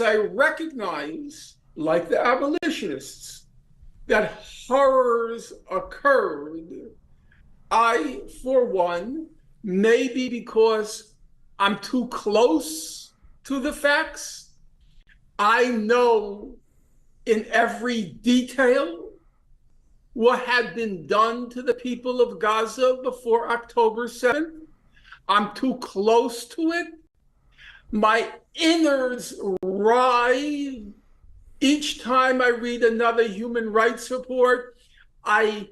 I recognize, like the abolitionists, that horrors occurred, I, for one, maybe because I'm too close to the facts, I know in every detail what had been done to the people of Gaza before October 7th. I'm too close to it. My innards writhe each time I read another human rights report. I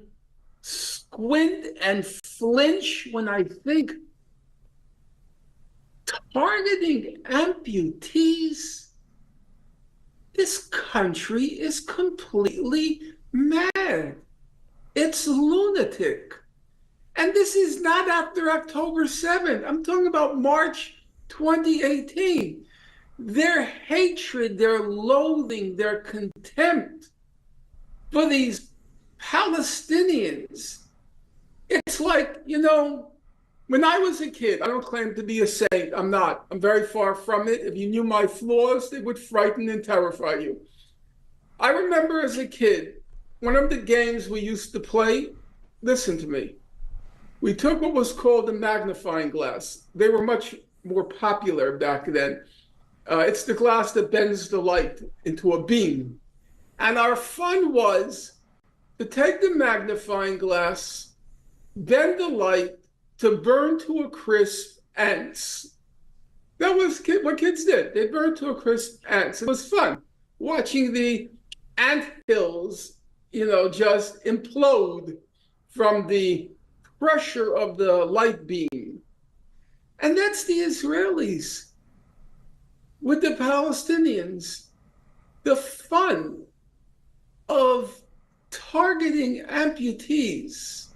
squint and flinch when I think targeting amputees. This country is completely mad. It's lunatic. And this is not after October 7th. I'm talking about March 2018. Their hatred, their loathing, their contempt for these Palestinians. It's like, when I was a kid, I don't claim to be a saint. I'm not. I'm very far from it. If you knew my flaws, they would frighten and terrify you. I remember as a kid, one of the games we used to play, listen to me, we took what was called a magnifying glass. They were much more popular back then. It's the glass that bends the light into a beam. And our fun was to take the magnifying glass, bend the light to burn to a crisp ants. That was what kids did. They burned to a crisp ants. It was fun watching the ant hills, just implode from the pressure of the light beam. And that's the Israelis with the Palestinians. The fun of targeting amputees.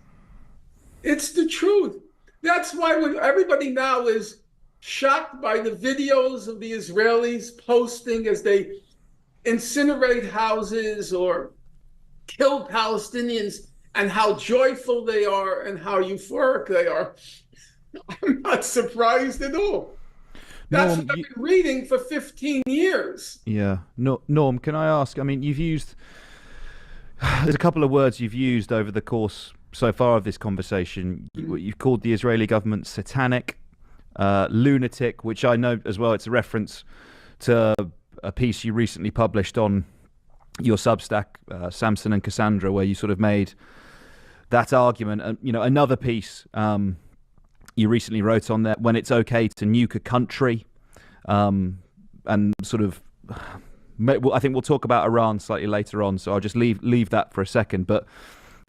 It's the truth. That's why when everybody now is shocked by the videos of the Israelis posting as they incinerate houses or kill Palestinians and how joyful they are and how euphoric they are, I'm not surprised at all. That's what I've been reading for 15 years. Yeah. Norm, can I ask, there's a couple of words you've used over the course so far of this conversation. You've called the Israeli government satanic, lunatic, which I know as well, it's a reference to a piece you recently published on your Substack, Samson and Cassandra, where you sort of made that argument. And, another piece you recently wrote on that, when it's okay to nuke a country, and sort of, I think we'll talk about Iran slightly later on, so I'll just leave that for a second. But,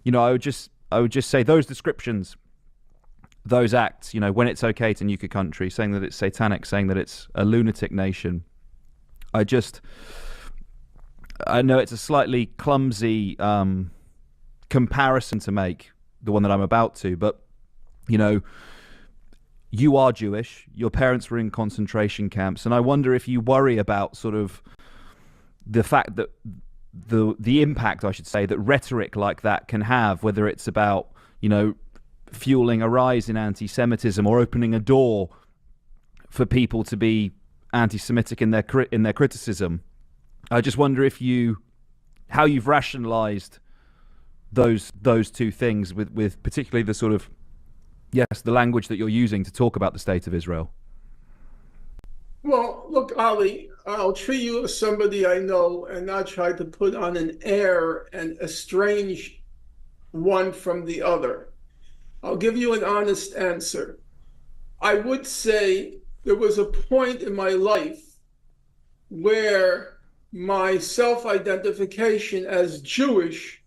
I would just say those descriptions, those acts, when it's okay to nuke a country, saying that it's satanic, saying that it's a lunatic nation, I know it's a slightly clumsy comparison to make, the one that I'm about to, but, you are Jewish, your parents were in concentration camps, and I wonder if you worry about sort of the fact that the impact, I should say, that rhetoric like that can have, whether it's about, fueling a rise in anti-Semitism or opening a door for people to be anti-Semitic in their criticism. I just wonder how you've rationalized those two things with particularly the sort of, the language that you're using to talk about the state of Israel. Well, look, Ali, I'll treat you as somebody I know and not try to put on an air and estrange one from the other. I'll give you an honest answer. I would say there was a point in my life where my self-identification as Jewish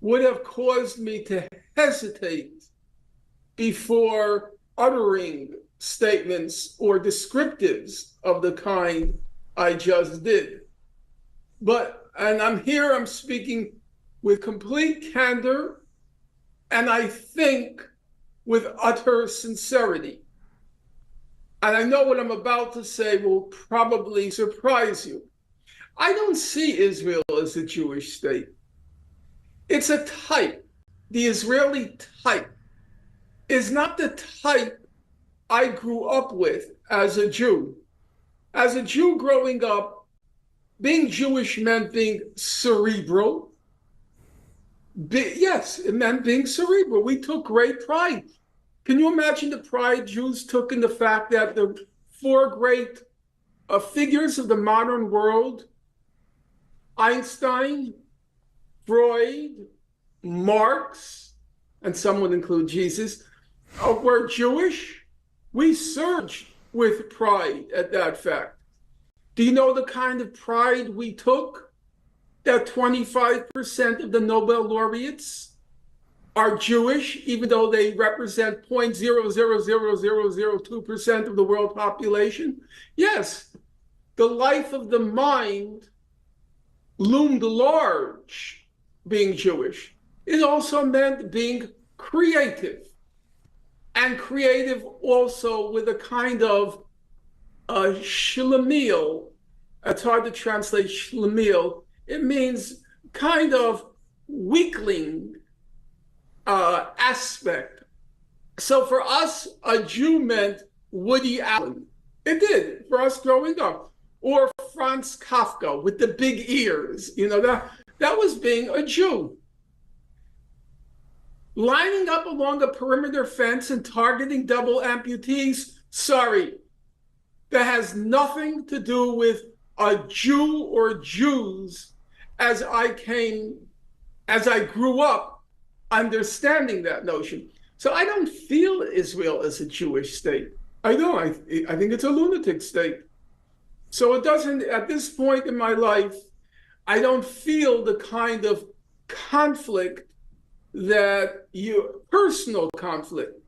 would have caused me to hesitate before uttering statements or descriptives of the kind I just did. And I'm speaking with complete candor, and I think with utter sincerity. And I know what I'm about to say will probably surprise you. I don't see Israel as a Jewish state. It's a type. The Israeli type is not the type I grew up with as a Jew. As a Jew growing up, being Jewish meant being cerebral. Yes, it meant being cerebral. We took great pride. Can you imagine the pride Jews took in the fact that the four great figures of the modern world, Einstein, Freud, Marx, and some would include Jesus, were Jewish? We surged with pride at that fact. Do you know the kind of pride we took? That 25% of the Nobel laureates are Jewish, even though they represent 0.00002% of the world population? Yes, the life of the mind loomed large being Jewish. It also meant being creative, and creative also with a kind of shlemiel. It's hard to translate shlemiel. It means kind of weakling aspect. So for us, a Jew meant Woody Allen. It did for us growing up. Or Franz Kafka with the big ears. You know, that was being a Jew. Lining up along a perimeter fence and targeting double amputees, sorry, that has nothing to do with a Jew or Jews as I grew up understanding that notion. So I don't feel Israel as a Jewish state. I don't. I think it's a lunatic state. So it doesn't, at this point in my life, I don't feel the kind of conflict personal conflict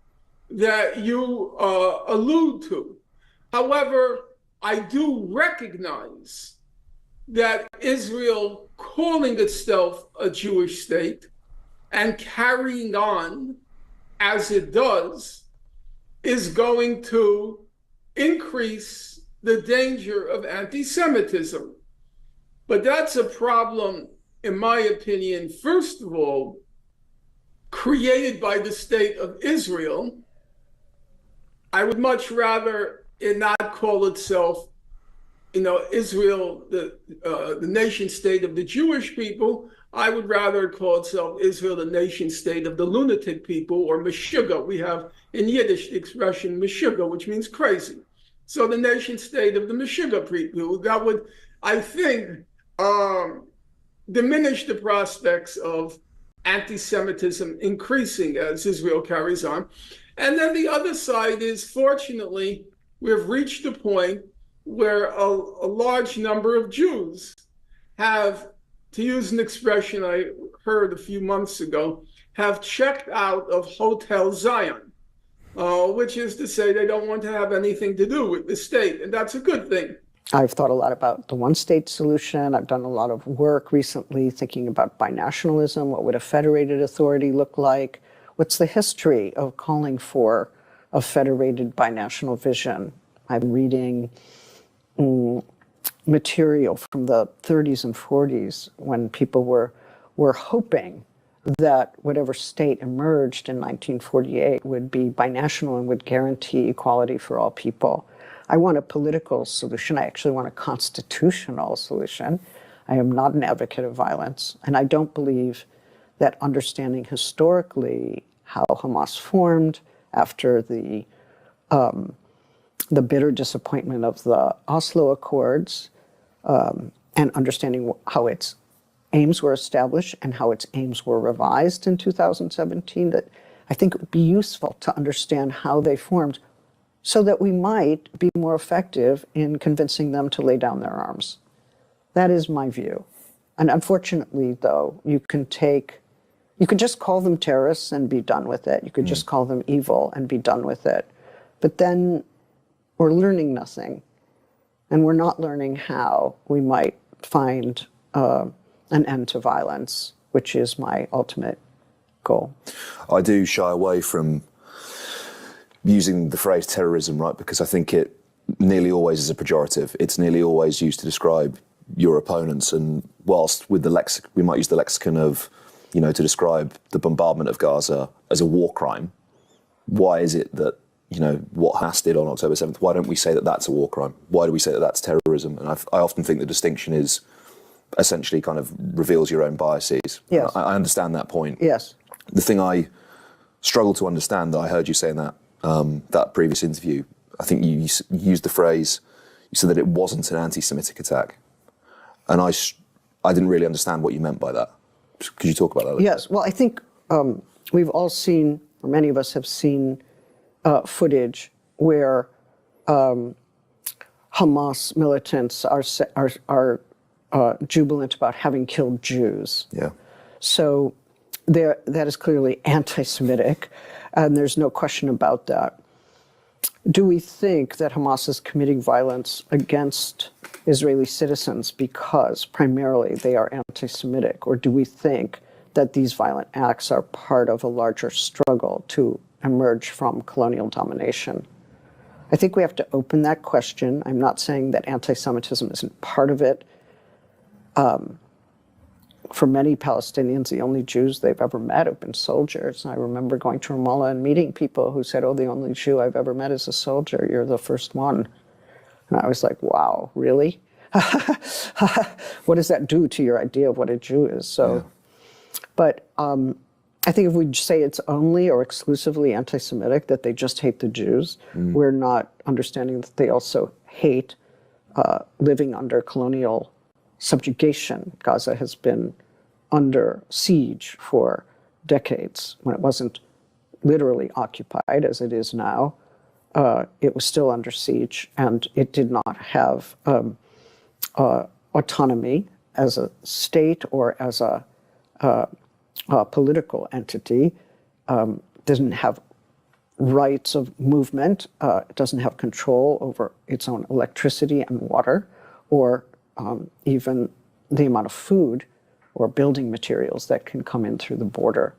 that you allude to. However, I do recognize that Israel calling itself a Jewish state and carrying on as it does is going to increase the danger of anti-Semitism. But that's a problem, in my opinion, first of all, created by the state of Israel. I would much rather it not call itself, Israel, the nation state of the Jewish people. I would rather call itself Israel, the nation state of the lunatic people, or Meshuggah. We have in Yiddish the expression Meshuggah, which means crazy. So the nation state of the Meshuggah people, that would, I think, diminish the prospects of anti-Semitism increasing as Israel carries on. And then the other side is, fortunately, we've reached a point where a large number of Jews have, to use an expression I heard a few months ago, have checked out of Hotel Zion, which is to say they don't want to have anything to do with the state, and that's a good thing. I've thought a lot about the one-state solution. I've done a lot of work recently thinking about binationalism. What would a federated authority look like? What's the history of calling for a federated binational vision? I'm reading material from the 30s and 40s when people were hoping that whatever state emerged in 1948 would be binational and would guarantee equality for all people. I want a political solution. I actually want a constitutional solution. I am not an advocate of violence, and I don't believe that understanding historically how Hamas formed after the bitter disappointment of the Oslo Accords, and understanding how its aims were established and how its aims were revised in 2017, that I think it would be useful to understand how they formed so that we might be more effective in convincing them to lay down their arms. That is my view. And unfortunately, though, you could just call them terrorists and be done with it. You could just call them evil and be done with it. But then we're learning nothing. And we're not learning how we might find an end to violence, which is my ultimate goal. I do shy away from using the phrase terrorism, right? Because I think it nearly always is a pejorative. It's nearly always used to describe your opponents. And whilst with the we might use the lexicon of, to describe the bombardment of Gaza as a war crime, why is it that what Hamas did on October 7th, why don't we say that that's a war crime? Why do we say that that's terrorism? And I often think the distinction is essentially kind of reveals your own biases. Yes. I understand that point. Yes. The thing I struggle to understand, that I heard you say in that previous interview, I think you used the phrase, you said that it wasn't an anti-Semitic attack. And I didn't really understand what you meant by that. Could you talk about that? Yes. Well, I think we've all seen, or many of us have seen, footage where Hamas militants are jubilant about having killed Jews. Yeah. So that is clearly anti-Semitic, and there's no question about that. Do we think that Hamas is committing violence against Israeli citizens because primarily they are anti-Semitic, or do we think that these violent acts are part of a larger struggle to emerge from colonial domination? I think we have to open that question. I'm not saying that anti-Semitism isn't part of it. For many Palestinians, the only Jews they've ever met have been soldiers. I remember going to Ramallah and meeting people who said, oh, the only Jew I've ever met is a soldier. You're the first one. And I was like, wow, really? What does that do to your idea of what a Jew is? So, yeah. But I think if we say it's only or exclusively anti-Semitic, that they just hate the Jews, we're not understanding that they also hate living under colonial subjugation. Gaza has been under siege for decades. When it wasn't literally occupied as it is now, it was still under siege, and it did not have autonomy as a state or as a political entity. Doesn't have rights of movement. It doesn't have control over its own electricity and water, or even the amount of food or building materials that can come in through the border.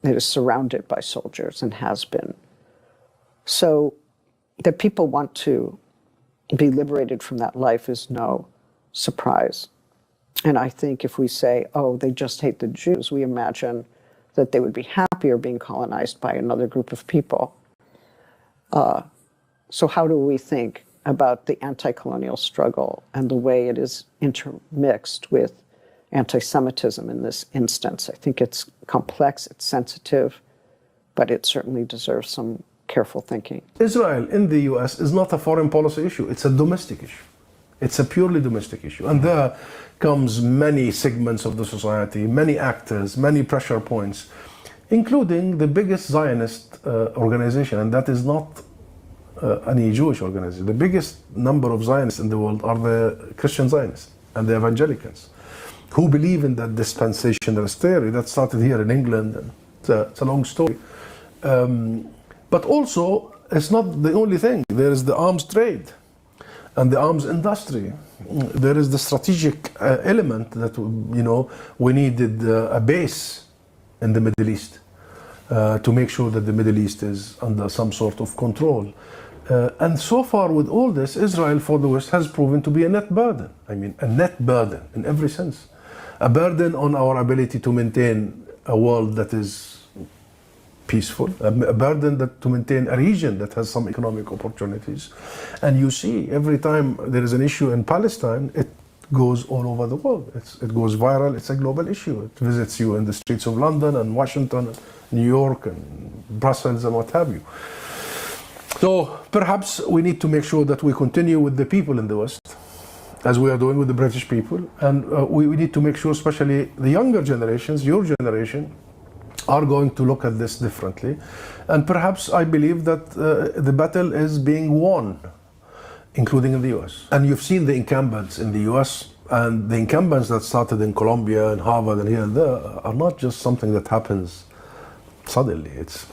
It is surrounded by soldiers and has been. So that people want to be liberated from that life is no surprise. And I think if we say, oh, they just hate the Jews, we imagine that they would be happier being colonized by another group of people. So how do we think about the anti-colonial struggle and the way it is intermixed with anti-Semitism in this instance? I think it's complex, it's sensitive, but it certainly deserves some careful thinking. Israel in the US is not a foreign policy issue, it's a domestic issue. It's a purely domestic issue. And there comes many segments of the society, many actors, many pressure points, including the biggest Zionist organization, and that is not any Jewish organization. The biggest number of Zionists in the world are the Christian Zionists and the evangelicals, who believe in that dispensationalist theory that started here in England. And it's a long story. But also, it's not the only thing. There is the arms trade and the arms industry. There is the strategic element that, we needed a base in the Middle East to make sure that the Middle East is under some sort of control. And so far with all this, Israel for the West has proven to be a net burden. I mean, a net burden in every sense. A burden on our ability to maintain a world that is peaceful, a burden to maintain a region that has some economic opportunities. And you see, every time there is an issue in Palestine, it goes all over the world. It goes viral, it's a global issue. It visits you in the streets of London and Washington, and New York and Brussels and what have you. So perhaps we need to make sure that we continue with the people in the West, as we are doing with the British people. And we need to make sure, especially the younger generations, your generation, are going to look at this differently. And perhaps I believe that the battle is being won, including in the US. And you've seen the incumbents in the US, and the incumbents that started in Columbia and Harvard and here and there are not just something that happens suddenly. It's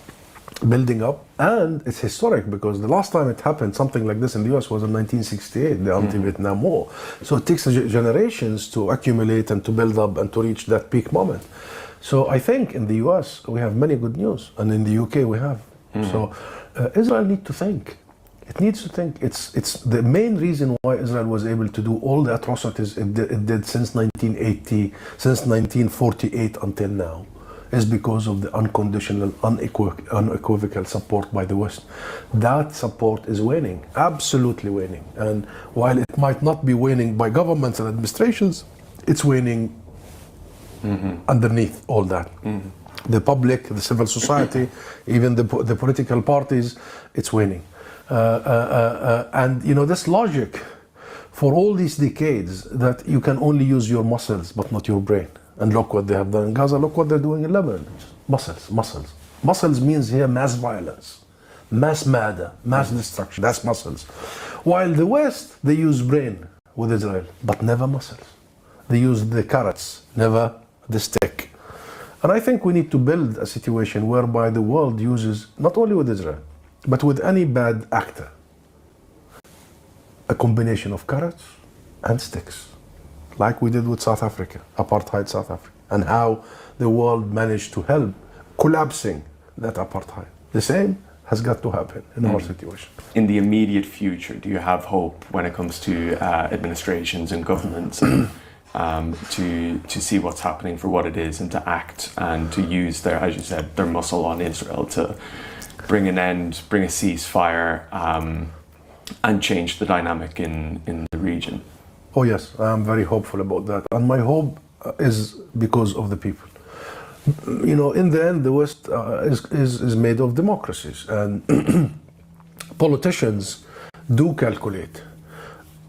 building up, and it's historic, because the last time it happened, something like this in the US, was in 1968, the anti-Vietnam War. So it takes generations to accumulate and to build up and to reach that peak moment. So I think in the US we have many good news, and in the UK we have. So Israel needs to think. It needs to think. It's the main reason why Israel was able to do all the atrocities it did since 1980, since 1948 until now. is because of the unconditional, unequivocal support by the West. That support is waning, absolutely waning. And while it might not be waning by governments and administrations, it's waning underneath all that. The public, the civil society, even the political parties, it's waning. And this logic for all these decades that you can only use your muscles but not your brain. And look what they have done in Gaza, look what they're doing in Lebanon. Muscles. Muscles means here mass violence, mass murder, mass destruction. That's muscles. While the West, they use brain with Israel, but never muscles. They use the carrots, never the stick. And I think we need to build a situation whereby the world uses, not only with Israel, but with any bad actor, a combination of carrots and sticks, like we did with South Africa, apartheid South Africa, and how the world managed to help collapsing that apartheid. The same has got to happen in our situation. In the immediate future, do you have hope when it comes to administrations and governments to see what's happening for what it is and to act and to use their, as you said, their muscle on Israel to bring an end, bring a ceasefire, and change the dynamic in the region? Oh yes, I'm very hopeful about that. And my hope is because of the people. In the end, the West is made of democracies, and politicians do calculate.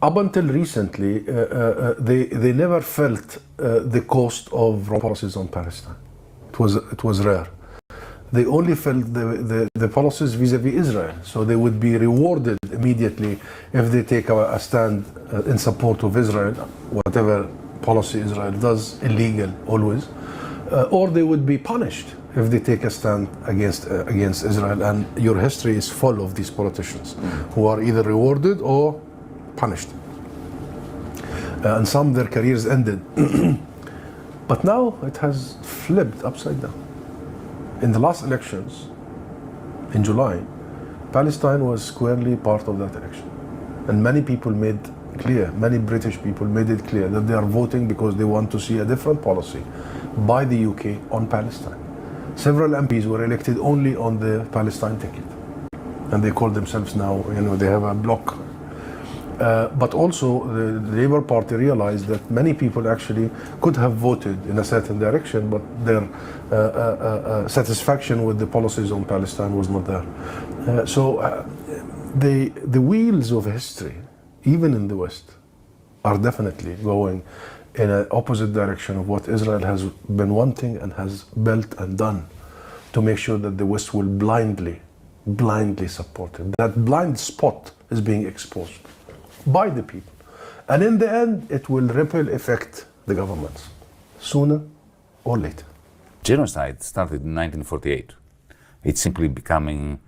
Up until recently, they never felt the cost of policies on Palestine. It was rare. They only felt the policies vis-a-vis Israel. So they would be rewarded immediately if they take a stand in support of Israel, whatever policy Israel does, illegal always, or they would be punished if they take a stand against Israel. And your history is full of these politicians who are either rewarded or punished. And some, their careers ended. But now it has flipped upside down. In the last elections, in July, Palestine was squarely part of that election. And many people made clear, many British people made it clear that they are voting because they want to see a different policy by the UK on Palestine. Several MPs were elected only on the Palestine ticket. And they call themselves now, they have a bloc. But also the Labour Party realized that many people actually could have voted in a certain direction, but their satisfaction with the policies on Palestine was not there. So the wheels of history, even in the West, are definitely going in an opposite direction of what Israel has been wanting and has built and done to make sure that the West will blindly support it. That blind spot is being exposed by the people. And in the end, it will ripple affect the governments, sooner or later. Genocide started in 1948. It's simply becoming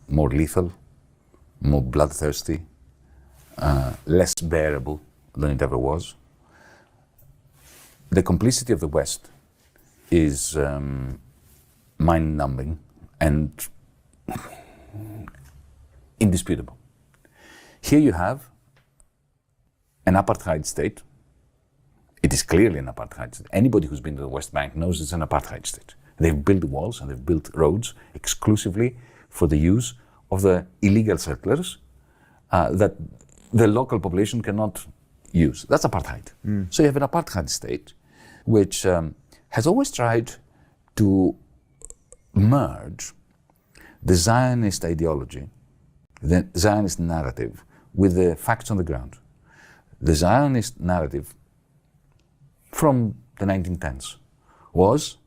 more lethal, more bloodthirsty, less bearable than it ever was. The complicity of the West is mind-numbing and indisputable. Here you have an apartheid state. It is clearly an apartheid state. Anybody who's been to the West Bank knows it's an apartheid state. They've built walls and they've built roads exclusively for the use of the illegal settlers that the local population cannot use. That's apartheid. So you have an apartheid state which has always tried to merge the Zionist ideology, the Zionist narrative, with the facts on the ground. The Zionist narrative from the 1910s was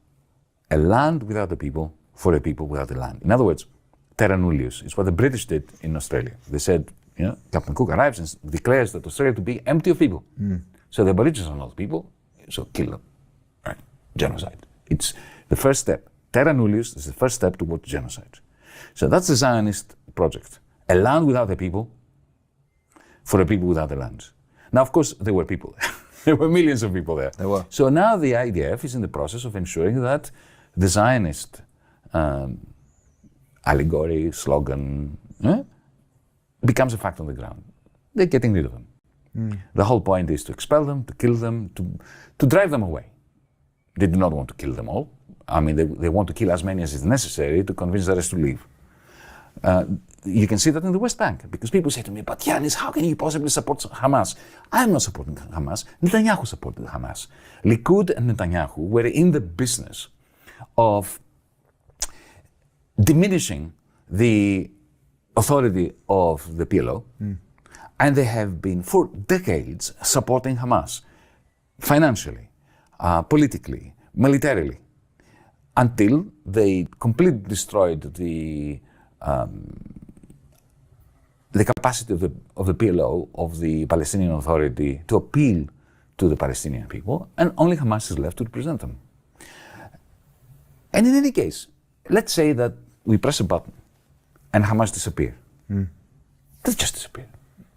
a land without a people for a people without a land. In other words, terra nullius is what the British did in Australia. They said, Captain Cook arrives and declares that Australia to be empty of people. So the Aborigines are not people, so kill them. Right? Genocide. It's the first step. Terra nullius is the first step towards genocide. So that's the Zionist project. A land without a people for a people without a land. Now, of course, there were people there. There were millions of people there. There were. So now the IDF is in the process of ensuring that the Zionist allegory, slogan, becomes a fact on the ground. They're getting rid of them. The whole point is to expel them, to kill them, to drive them away. They do not want to kill them all. I mean, they want to kill as many as is necessary to convince the rest to leave. You can see that in the West Bank, because people say to me, but Yanis, how can you possibly support Hamas? I'm not supporting Hamas. Netanyahu supported Hamas. Likud and Netanyahu were in the business of diminishing the authority of the PLO, and they have been for decades supporting Hamas financially, politically, militarily, until they completely destroyed the capacity of the PLO, of the Palestinian Authority, to appeal to the Palestinian people, and only Hamas is left to represent them. And in any case, let's say that we press a button and Hamas disappear. They just disappear.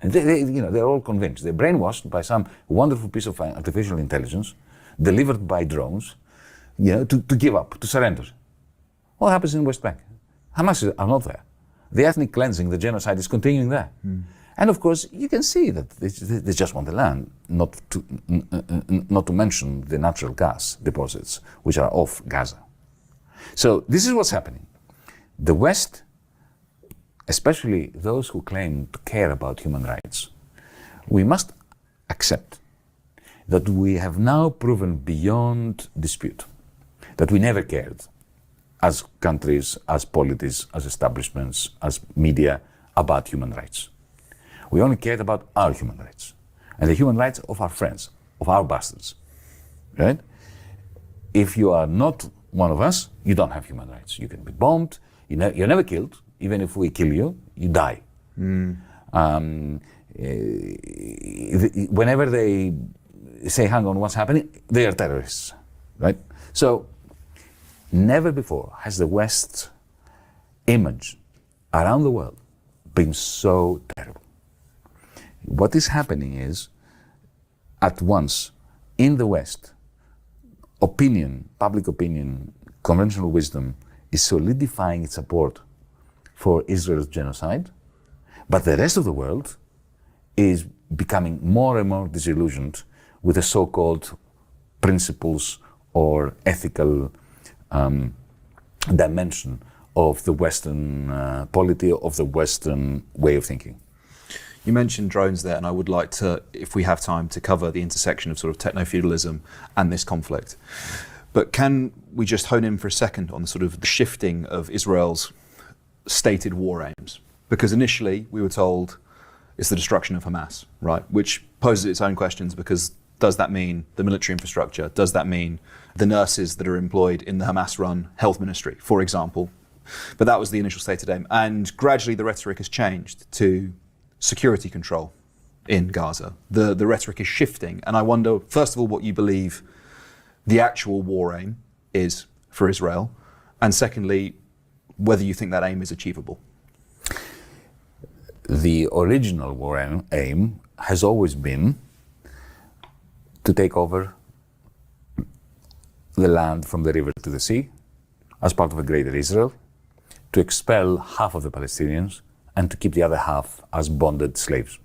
And they're all convinced. They're brainwashed by some wonderful piece of artificial intelligence delivered by drones, to give up, to surrender. What happens in West Bank? Hamas are not there. The ethnic cleansing, the genocide is continuing there. And of course, you can see that they just want the land, not to mention the natural gas deposits, which are off Gaza. So this is what's happening. The West, especially those who claim to care about human rights, we must accept that we have now proven beyond dispute that we never cared, as countries, as polities, as establishments, as media, about human rights. We only cared about our human rights and the human rights of our friends, of our bastards, right? If you are not one of us, you don't have human rights. You can be bombed, you're never killed. Even if we kill you, you die. Whenever they say, hang on, what's happening? They are terrorists, right? So, never before has the West's image around the world been so terrible. What is happening is, at once, in the West, public opinion, conventional wisdom is solidifying its support for Israel's genocide, but the rest of the world is becoming more and more disillusioned with the so-called principles or ethical dimension of the Western polity, of the Western way of thinking. You mentioned drones there, and I would like to, if we have time, to cover the intersection of sort of techno-feudalism and this conflict. But can we just hone in for a second on sort of the shifting of Israel's stated war aims? Because initially we were told it's the destruction of Hamas, right? Which poses its own questions, because does that mean the military infrastructure? Does that mean the nurses that are employed in the Hamas-run health ministry, for example? But that was the initial stated aim. And gradually the rhetoric has changed to security control in Gaza. The rhetoric is shifting. And I wonder, first of all, what you believe the actual war aim is for Israel. And secondly, whether you think that aim is achievable. The original war aim has always been to take over the land from the river to the sea as part of a greater Israel, to expel half of the Palestinians and to keep the other half as bonded slaves.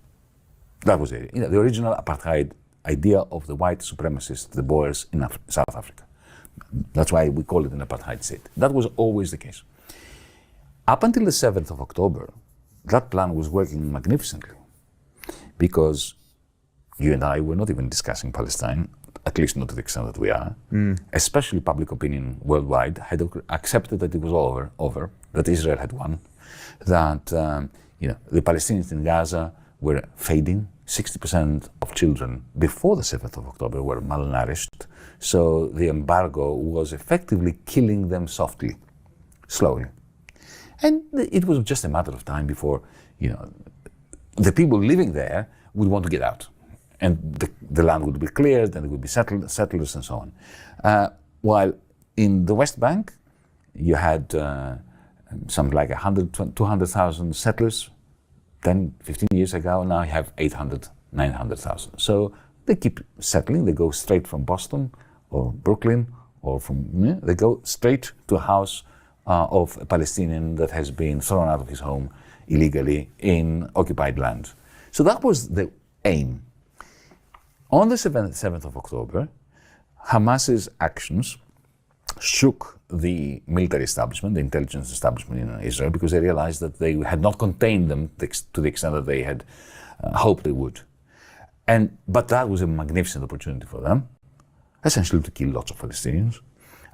That was it. The original apartheid idea of the white supremacists, the Boers in South Africa. That's why we call it an apartheid state. That was always the case. Up until the 7th of October, that plan was working magnificently, because you and I were not even discussing Palestine, at least not to the extent that we are. Especially public opinion worldwide had accepted that it was over, that Israel had won, that the Palestinians in Gaza were fading. 60% of children before the 7th of October were malnourished. So the embargo was effectively killing them softly, slowly. And it was just a matter of time before, the people living there would want to get out. And the land would be cleared, and there would be settlers and so on. While in the West Bank, you had something like 200,000 settlers 10, 15 years ago. Now you have 800, 900,000. So they keep settling. They go straight from Boston or Brooklyn, or they go straight to a house of a Palestinian that has been thrown out of his home illegally in occupied land. So that was the aim. On the 7th of October, Hamas's actions shook the military establishment, the intelligence establishment in Israel, because they realized that they had not contained them to the extent that they had hoped they would. But that was a magnificent opportunity for them, essentially to kill lots of Palestinians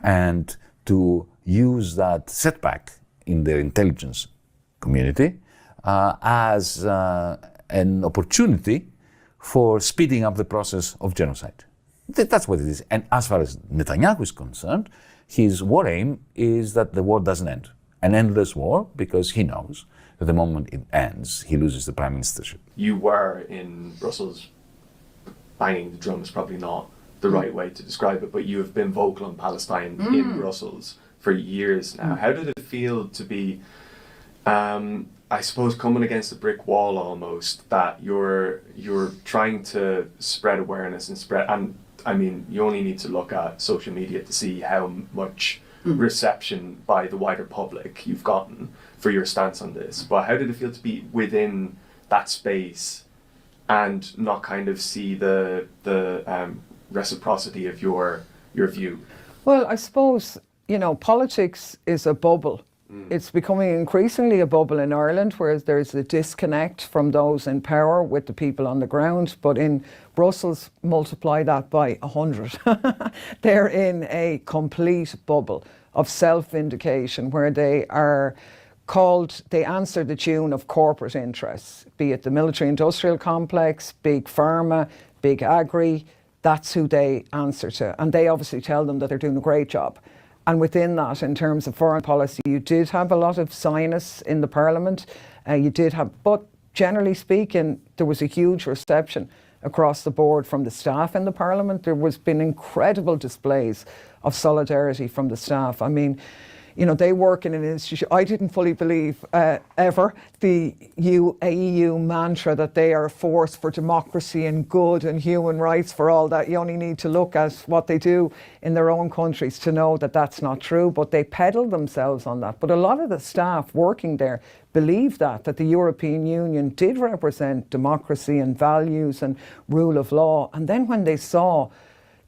and to use that setback in their intelligence community as an opportunity for speeding up the process of genocide. That's what it is. And as far as Netanyahu is concerned, his war aim is that the war doesn't end. An endless war, because he knows that the moment it ends, he loses the prime ministership. You were in Brussels banging the drum is probably not the right way to describe it, but you have been vocal on Palestine in Brussels for years now. How did it feel to be, I suppose, coming against a brick wall almost, that you're trying to spread awareness and I mean, you only need to look at social media to see how much reception by the wider public you've gotten for your stance on this. But how did it feel to be within that space and not kind of see the reciprocity of your view? Well, I suppose, politics is a bubble. It's becoming increasingly a bubble in Ireland, whereas there's a disconnect from those in power with the people on the ground. But in Brussels, multiply that by 100. They're in a complete bubble of self-vindication where they are called, they answer the tune of corporate interests, be it the military-industrial complex, big pharma, big agri. That's who they answer to. And they obviously tell them that they're doing a great job. And within that, in terms of foreign policy, you did have a lot of Zionists in the parliament. But generally speaking, there was a huge reception across the board from the staff in the parliament. There was been incredible displays of solidarity from the staff. I mean, they work in an institution. I didn't fully believe ever the EU mantra that they are a force for democracy and good and human rights for all that. You only need to look at what they do in their own countries to know that that's not true, but they peddle themselves on that. But a lot of the staff working there believe that the European Union did represent democracy and values and rule of law. And then when they saw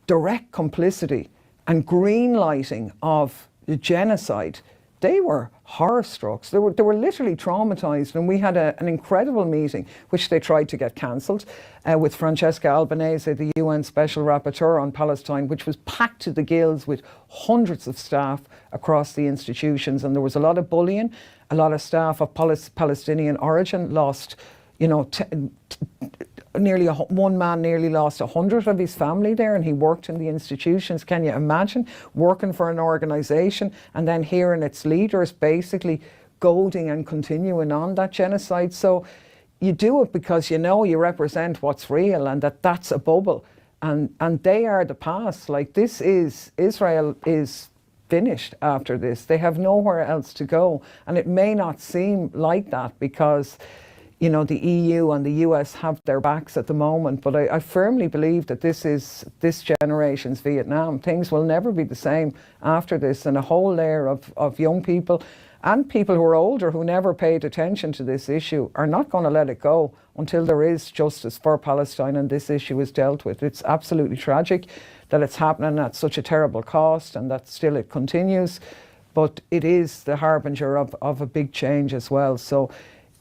direct complicity and green lighting of the genocide, they were horror-struck. They were literally traumatised, and we had an incredible meeting, which they tried to get cancelled, with Francesca Albanese, the UN Special Rapporteur on Palestine, which was packed to the gills with hundreds of staff across the institutions, and there was a lot of bullying. A lot of staff of Palestinian origin lost, one man nearly lost 100 of his family there, and he worked in the institutions. Can you imagine working for an organisation and then hearing its leaders basically goading and continuing on that genocide? So you do it because you represent what's real, and that's a bubble, and they are the past. Like, Israel is finished after this. They have nowhere else to go, and it may not seem like that because the EU and the US have their backs at the moment, but I firmly believe that this is this generation's Vietnam. Things will never be the same after this, and a whole layer of young people and people who are older who never paid attention to this issue are not going to let it go until there is justice for Palestine and this issue is dealt with. It's absolutely tragic that it's happening at such a terrible cost and that still it continues, but it is the harbinger of a big change as well. So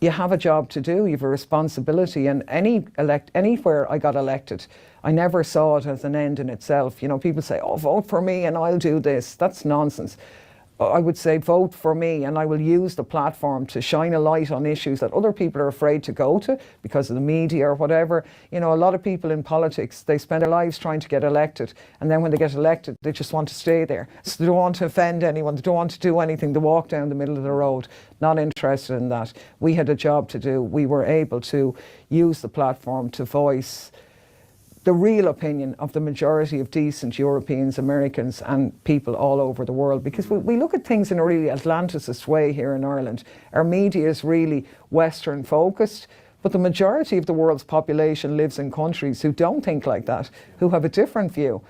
you have a job to do, you have a responsibility, and anywhere I got elected, I never saw it as an end in itself. People say, oh, vote for me and I'll do this. That's nonsense. I would say vote for me and I will use the platform to shine a light on issues that other people are afraid to go to because of the media or whatever. A lot of people in politics, they spend their lives trying to get elected, and then when they get elected, they just want to stay there. So they don't want to offend anyone, they don't want to do anything, they walk down the middle of the road. Not interested in that. We had a job to do. We were able to use the platform to voice the real opinion of the majority of decent Europeans, Americans and people all over the world, because we look at things in a really Atlanticist way here in Ireland. Our media is really Western focused, but the majority of the world's population lives in countries who don't think like that, who have a different view.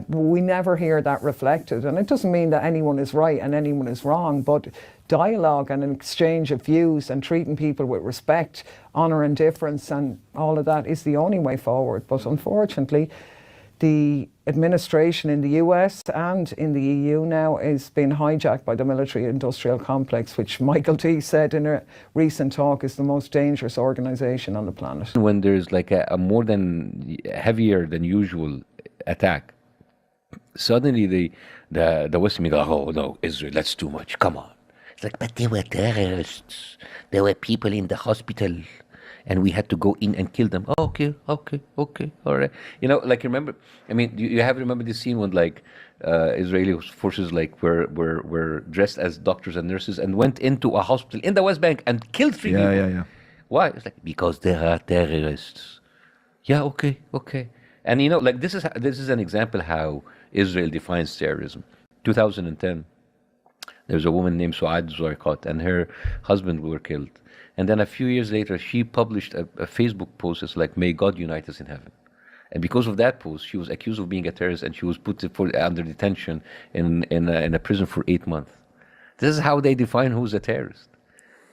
We never hear that reflected, and it doesn't mean that anyone is right and anyone is wrong, but dialogue and an exchange of views and treating people with respect, honour and difference and all of that is the only way forward. But unfortunately, the administration in the US and in the EU now is being hijacked by the military-industrial complex, which Michael T said in a recent talk is the most dangerous organization on the planet. When there's like a more than heavier than usual attack, suddenly the Western go, oh no, Israel, that's too much, come on. It's like, but they were terrorists. There were people in the hospital and we had to go in and kill them. Oh, okay, all right. You know, like remember, I mean, you have to remember this scene when like Israeli forces like were dressed as doctors and nurses and went into a hospital in the West Bank and killed 3 people. Yeah. Why? It's like, because there are terrorists. Yeah, okay. And you know, like this is an example how Israel defines terrorism. 2010, there's a woman named Suad Zoyqat and her husband were killed. And then a few years later, she published a Facebook post that's like, may God unite us in heaven. And because of that post, she was accused of being a terrorist and she was put under detention in a prison for 8 months. This is how they define who's a terrorist.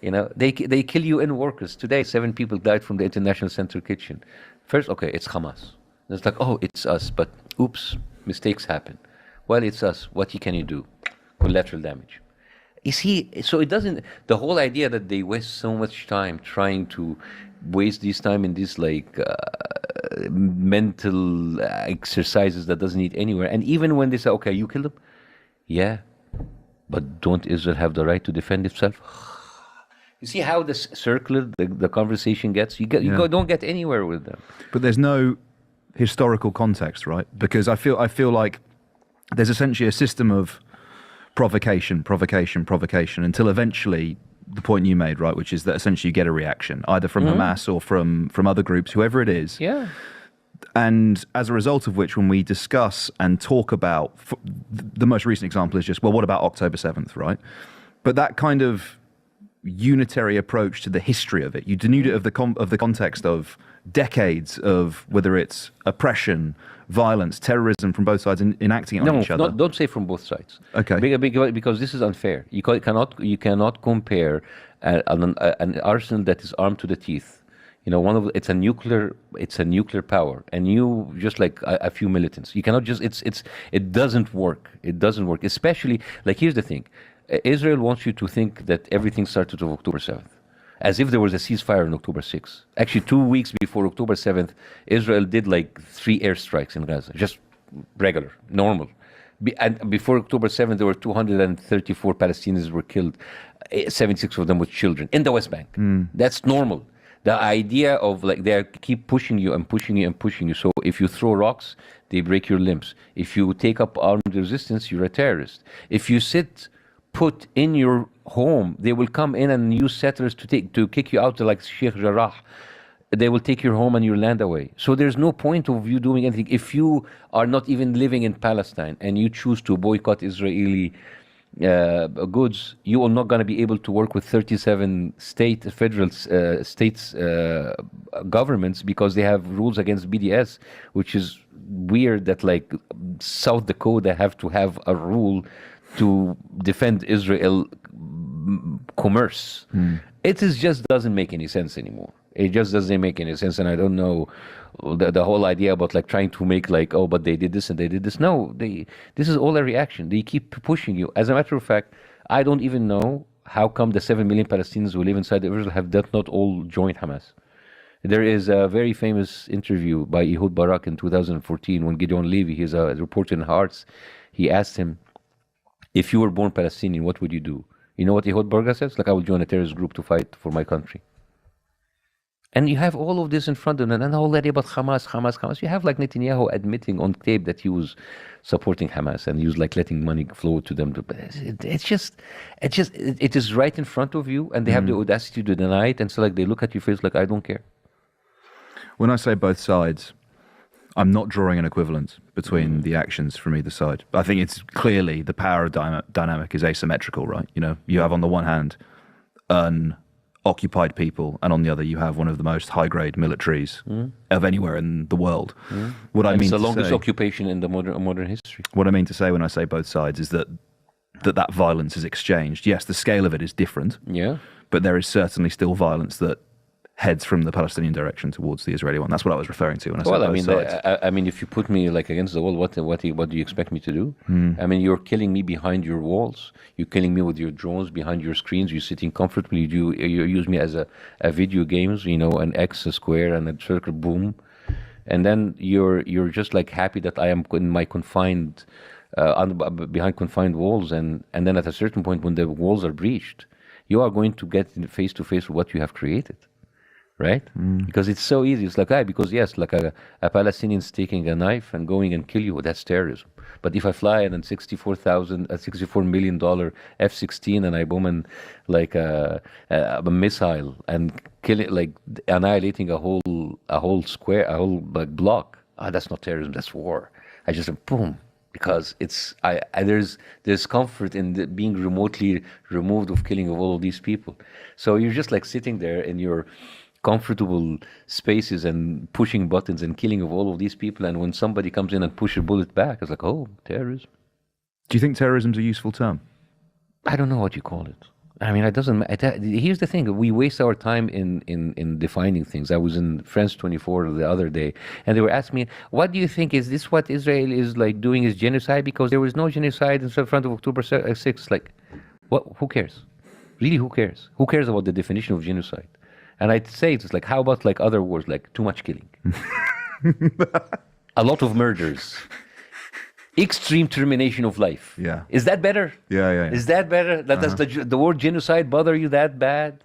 You know, they kill UN workers. Today, 7 people died from the International Central Kitchen. First, okay, it's Hamas. And it's like, oh, it's us, but oops, mistakes happen. Well, it's us. What can you do? Collateral damage. You see, so it doesn't, the whole idea that they waste so much time trying to waste this time in these like mental exercises that doesn't lead anywhere. And even when they say, okay, you killed them. Yeah, but don't Israel have the right to defend itself? You see how this circular the conversation gets? You don't get anywhere with them. But there's no historical context, right? Because I feel like there's essentially a system of provocation until eventually the point you made, right, which is that essentially you get a reaction either from Hamas or from other groups, whoever it is. Yeah. And as a result of which, when we discuss and talk about the most recent example is just, well, what about October 7th, right? But that kind of unitary approach to the history of it, you denude it of the context of decades of whether it's oppression, violence, terrorism from both sides enacting it on each other. No, don't say from both sides. Okay. Because this is unfair. You cannot compare an arsenal that is armed to the teeth. You know, it's a nuclear power, and you just like a few militants. You cannot just it doesn't work. It doesn't work. Especially like here's the thing, Israel wants you to think that everything started on October 7th. As if there was a ceasefire on October 6th. Actually, 2 weeks before October 7th, Israel did like 3 airstrikes in Gaza, just regular, normal. And before October 7th, there were 234 Palestinians were killed, 76 of them with children in the West Bank. That's normal. The idea of like they keep pushing you and pushing you and pushing you. So if you throw rocks, they break your limbs. If you take up armed resistance, you're a terrorist. If you sit put in your home, they will come in and use settlers to kick you out, like Sheikh Jarrah. They will take your home and your land away. So there's no point of you doing anything. If you are not even living in Palestine and you choose to boycott Israeli goods, you are not going to be able to work with 37 federal states governments because they have rules against BDS, which is weird that like South Dakota have to have a rule to defend Israel commerce. It just doesn't make any sense anymore. It just doesn't make any sense, and I don't know the whole idea about like trying to make like, oh, but they did this and they did this. No, this is all a reaction. They keep pushing you. As a matter of fact, I don't even know how come the 7 million Palestinians who live inside Israel have not all joined Hamas. There is a very famous interview by Ehud Barak in 2014 when Gideon Levy, he's a reporter in Hearts, he asked him, if you were born Palestinian, what would you do? You know what Ehud Barak says? Like, I will join a terrorist group to fight for my country. And you have all of this in front of them, and the whole idea about Hamas. You have like Netanyahu admitting on tape that he was supporting Hamas and he was like letting money flow to them. It is right in front of you, and they have the audacity to deny it. And so like they look at your face like, I don't care. When I say both sides, I'm not drawing an equivalence between the actions from either side. I think it's clearly the power dynamic is asymmetrical, right? You know, you have on the one hand occupied people, and on the other you have one of the most high-grade militaries of anywhere in the world. What I mean, it's the longest occupation in the modern history. What I mean to say when I say both sides is that violence is exchanged. Yes, the scale of it is different. Yeah, but there is certainly still violence that heads from the Palestinian direction towards the Israeli one. That's what I was referring to when I said Well, I both mean, sides. I mean, if you put me like against the wall, what do you expect me to do? I mean, you're killing me behind your walls. You're killing me with your drones behind your screens. You're sitting comfortably. You use me as a video games, you know, an X, a square, and a circle, boom, and then you're just like happy that I am in my confined, behind confined walls, and then at a certain point when the walls are breached, you are going to get face to face with what you have created. Right? Because it's so easy. It's like, because yes, like a Palestinian's taking a knife and going and kill you, that's terrorism. But if I fly in a $64 million F-16 and I bomb in like a missile and kill it, like annihilating a whole square, a whole like block, that's not terrorism, that's war. I just boom. Because there's comfort in being remotely removed of killing of all of these people. So you're just like sitting there in your comfortable spaces and pushing buttons and killing of all of these people, and when somebody comes in and pushes a bullet back, it's like, oh, terrorism. Do you think terrorism's a useful term? I don't know what you call it. I mean, it doesn't. Here's the thing: we waste our time in defining things. I was in France 24 the other day, and they were asking me, "What do you think? Is this what Israel is like doing? Is genocide? Because there was no genocide in front of October 6th. Like, what? Who cares? Really, who cares? Who cares about the definition of genocide?" And I'd say it's like, how about like other wars, like too much killing, a lot of murders, extreme termination of life. Yeah. Is that better? Yeah. Is that better? Does the word genocide bother you that bad?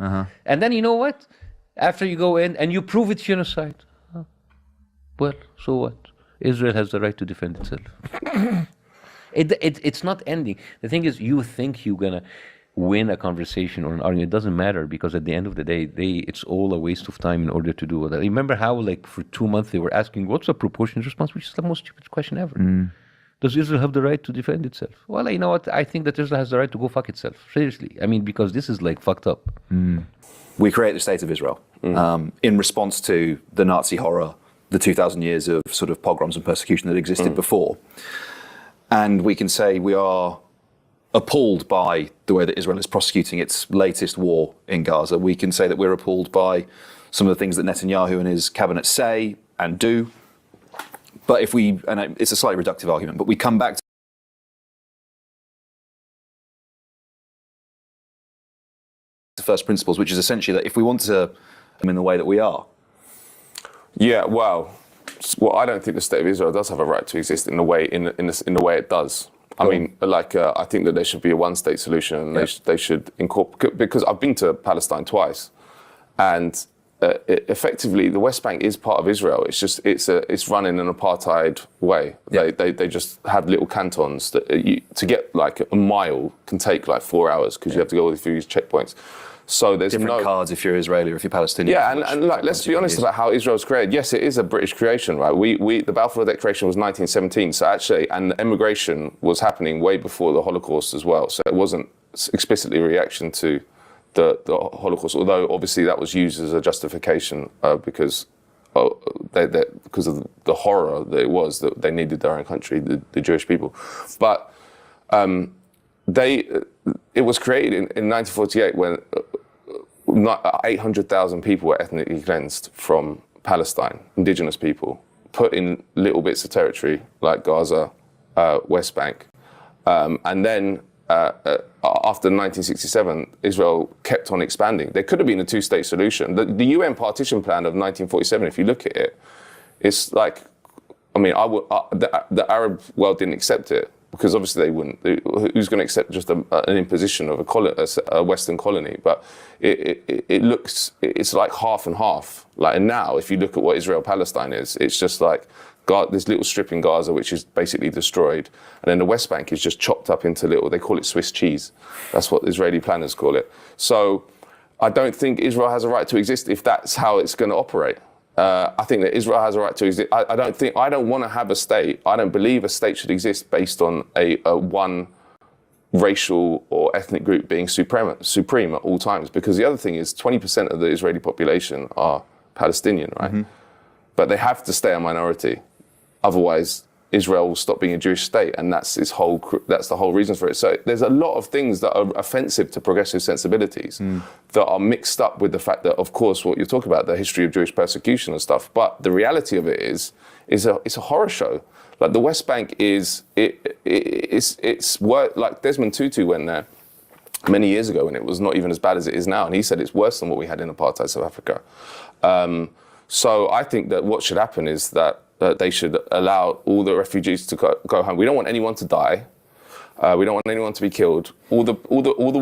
And then you know what? After you go in and you prove it's genocide, well, so what? Israel has the right to defend itself. It's not ending. The thing is, you think you're gonna win a conversation or an argument. It doesn't matter, because at the end of the day, it's all a waste of time in order to do that. Remember how, like, for 2 months they were asking, what's a proportionate response, which is the most stupid question ever. Does Israel have the right to defend itself? Well, you know what? I think that Israel has the right to go fuck itself. Seriously. I mean, because this is, like, fucked up. We create the State of Israel in response to the Nazi horror, the 2,000 years of sort of pogroms and persecution that existed before. And we can say we are appalled by the way that Israel is prosecuting its latest war in Gaza. We can say that we're appalled by some of the things that Netanyahu and his cabinet say and do. But if we, and it's a slightly reductive argument, but we come back to first principles, which is essentially that if we want to, in the way that we are. Yeah, well, I don't think the State of Israel does have a right to exist in the way it does. I mean, like, I think that there should be a one-state solution, and they should incorporate, because I've been to Palestine twice, and effectively the West Bank is part of Israel. It's just it's run in an apartheid way. They just have little cantons that to get like a mile can take like 4 hours, because you have to go through these checkpoints. So there's different cards if you're Israeli or if you're Palestinian. Yeah, and like, let's be honest about how Israel's created. Yes, it is a British creation, right? The Balfour Declaration was 1917, so actually, and emigration was happening way before the Holocaust as well. So it wasn't explicitly a reaction to the Holocaust, although obviously that was used as a justification because of the horror that it was, that they needed their own country, the Jewish people. But it was created in 1948 when 800,000 people were ethnically cleansed from Palestine, indigenous people, put in little bits of territory like Gaza, West Bank. And then after 1967, Israel kept on expanding. There could have been a two-state solution. The UN partition plan of 1947, if you look at it, it's like, I mean, the Arab world didn't accept it, because obviously they wouldn't. Who's going to accept just an imposition of a Western colony? But it's like half and half. Like, and now, if you look at what Israel-Palestine is, it's just like this little strip in Gaza, which is basically destroyed. And then the West Bank is just chopped up into they call it Swiss cheese. That's what Israeli planners call it. So I don't think Israel has a right to exist if that's how it's going to operate. I think that Israel has a right to exist. I don't want to have a state. I don't believe a state should exist based on a one racial or ethnic group being supreme at all times. Because the other thing is 20% of the Israeli population are Palestinian, right? But they have to stay a minority. Otherwise, Israel will stop being a Jewish state, and that's the whole reason for it. So there's a lot of things that are offensive to progressive sensibilities that are mixed up with the fact that, of course, what you're talking about, the history of Jewish persecution and stuff. But the reality of it is it's a horror show. Like the West Bank it's worse. Like Desmond Tutu went there many years ago, and it was not even as bad as it is now, and he said it's worse than what we had in apartheid South Africa. So I think that what should happen is that they should allow all the refugees to go home. We don't want anyone to die. We don't want anyone to be killed. All the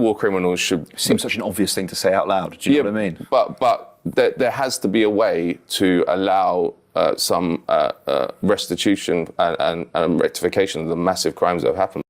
war criminals should. Seems such an obvious thing to say out loud. Do you know what I mean? But there has to be a way to allow some restitution and rectification of the massive crimes that have happened.